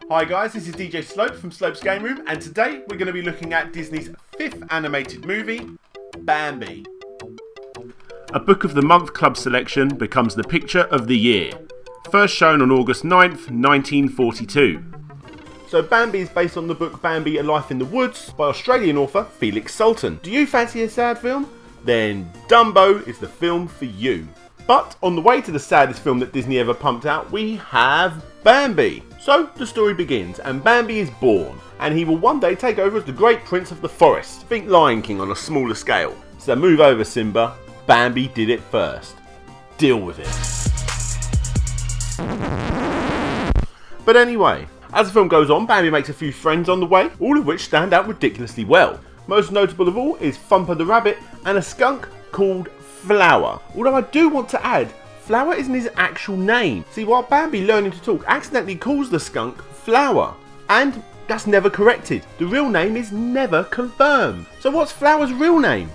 Hi guys, this is DJ Slope from Slope's Game Room, and today we're going to be looking at Disney's 5th animated movie, Bambi. A Book of the Month Club selection becomes the picture of the year. First shown on August 9th, 1942. So Bambi is based on the book Bambi, A Life in the Woods by Australian author Felix Sultan. Do you fancy a sad film? Then Dumbo is the film for you. But on the way to the saddest film that Disney ever pumped out, we have Bambi. So the story begins, and Bambi is born, and he will one day take over as the great prince of the forest. Think Lion King on a smaller scale. So move over, Simba. Bambi did it first. Deal with it. But anyway, as the film goes on, Bambi makes a few friends on the way, all of which stand out ridiculously well. Most notable of all is Thumper the rabbit and a skunk called Flower. Although I do want to add, Flower isn't his actual name. See, while Bambi learning to talk accidentally calls the skunk Flower, and that's never corrected. The real name is never confirmed. So what's Flower's real name?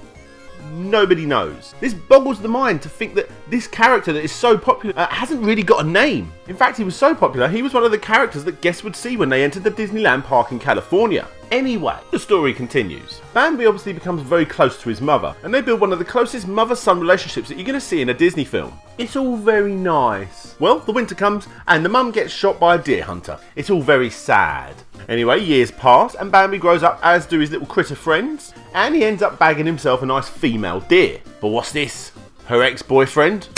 Nobody knows. This boggles the mind to think that this character that is so popular hasn't really got a name. In fact, he was so popular, he was one of the characters that guests would see when they entered the Disneyland park in California. Anyway, the story continues. Bambi obviously becomes very close to his mother, and they build one of the closest mother-son relationships that you're going to see in a Disney film. It's all very nice. Well, the winter comes, and the mum gets shot by a deer hunter. It's all very sad. Anyway, years pass, and Bambi grows up, as do his little critter friends, and he ends up bagging himself a nice female deer. But what's this? Her ex-boyfriend?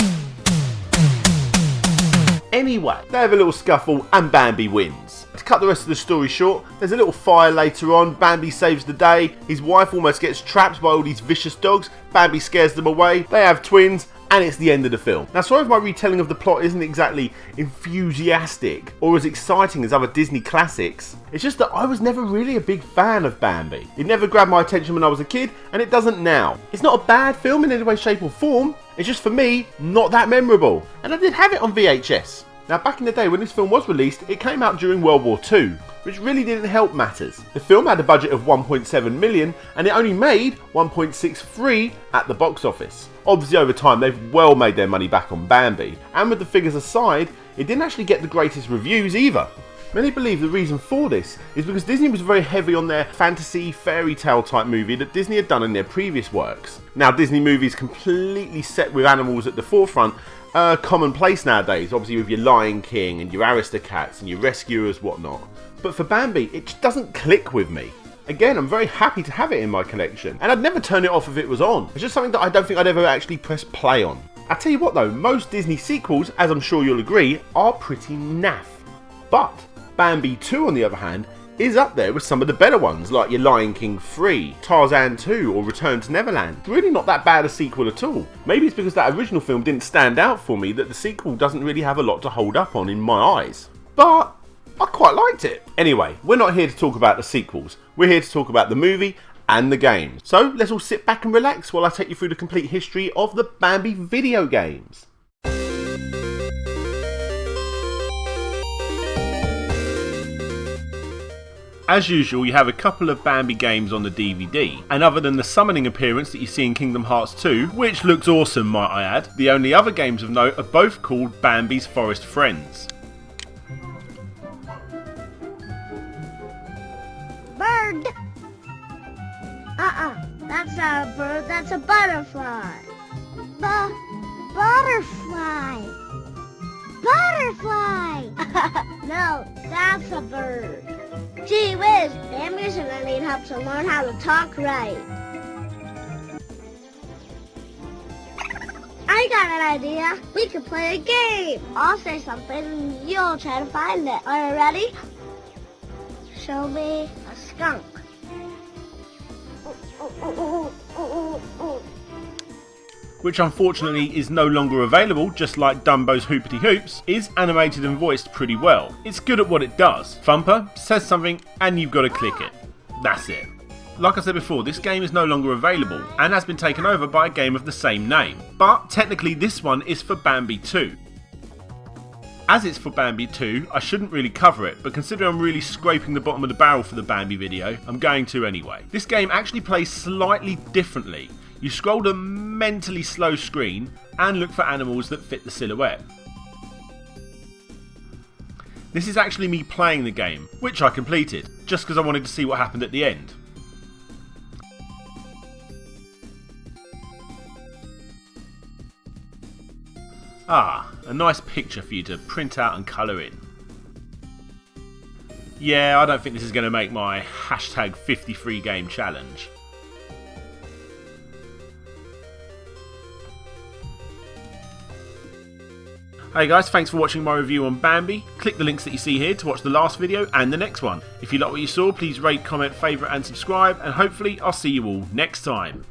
Anyway, they have a little scuffle, and Bambi wins. To cut the rest of the story short, there's a little fire later on. Bambi saves the day. His wife almost gets trapped by all these vicious dogs. Bambi scares them away. They have twins, and it's the end of the film. Now, sorry if my retelling of the plot isn't exactly enthusiastic or as exciting as other Disney classics. It's just that I was never really a big fan of Bambi. It never grabbed my attention when I was a kid, and it doesn't now. It's not a bad film in any way, shape or form. It's just, for me, not that memorable. And I did have it on VHS. Now, back in the day when this film was released, it came out during World War II, which really didn't help matters. The film had a budget of 1.7 million, and it only made 1.63 at the box office. Obviously, over time, they've well made their money back on Bambi, and with the figures aside, it didn't actually get the greatest reviews either. Many believe the reason for this is because Disney was very heavy on their fantasy fairy tale type movie that Disney had done in their previous works. Now, Disney movies completely set with animals at the forefront are commonplace nowadays, obviously with your Lion King and your Aristocats and your Rescuers, whatnot. But for Bambi, it just doesn't click with me. Again, I'm very happy to have it in my collection, and I'd never turn it off if it was on. It's just something that I don't think I'd ever actually press play on. I tell you what though, most Disney sequels, as I'm sure you'll agree, are pretty naff. But Bambi 2, on the other hand, is up there with some of the better ones, like your Lion King 3, Tarzan 2, or Return to Neverland. It's really not that bad a sequel at all. Maybe it's because that original film didn't stand out for me that the sequel doesn't really have a lot to hold up on in my eyes. But I quite liked it. Anyway, we're not here to talk about the sequels. We're here to talk about the movie and the games. So let's all sit back and relax while I take you through the complete history of the Bambi video games. As usual, you have a couple of Bambi games on the DVD, and other than the summoning appearance that you see in Kingdom Hearts 2, which looks awesome might I add, the only other games of note are both called Bambi's Forest Friends. Bird! That's not a bird, that's a butterfly. Butterfly! Butterfly! No, that's a bird. Gee whiz, Bambi's gonna need help to learn how to talk right. I got an idea. We could play a game. I'll say something and you'll try to find it. Are you ready? Show me a skunk. Which unfortunately is no longer available, just like Dumbo's Hoopity Hoops, is animated and voiced pretty well. It's good at what it does. Thumper says something and you've got to click it. That's it. Like I said before, this game is no longer available and has been taken over by a game of the same name. But technically this one is for Bambi 2. As it's for Bambi 2, I shouldn't really cover it, but considering I'm really scraping the bottom of the barrel for the Bambi video, I'm going to anyway. This game actually plays slightly differently. You scroll a mentally slow screen and look for animals that fit the silhouette. This is actually me playing the game, which I completed, just because I wanted to see what happened at the end. Ah, a nice picture for you to print out and colour in. Yeah, I don't think this is going to make my hashtag 53 game challenge. Hey guys, thanks for watching my review on Bambi. Click the links that you see here to watch the last video and the next one. If you like what you saw, please rate, comment, favourite and subscribe, and hopefully I'll see you all next time.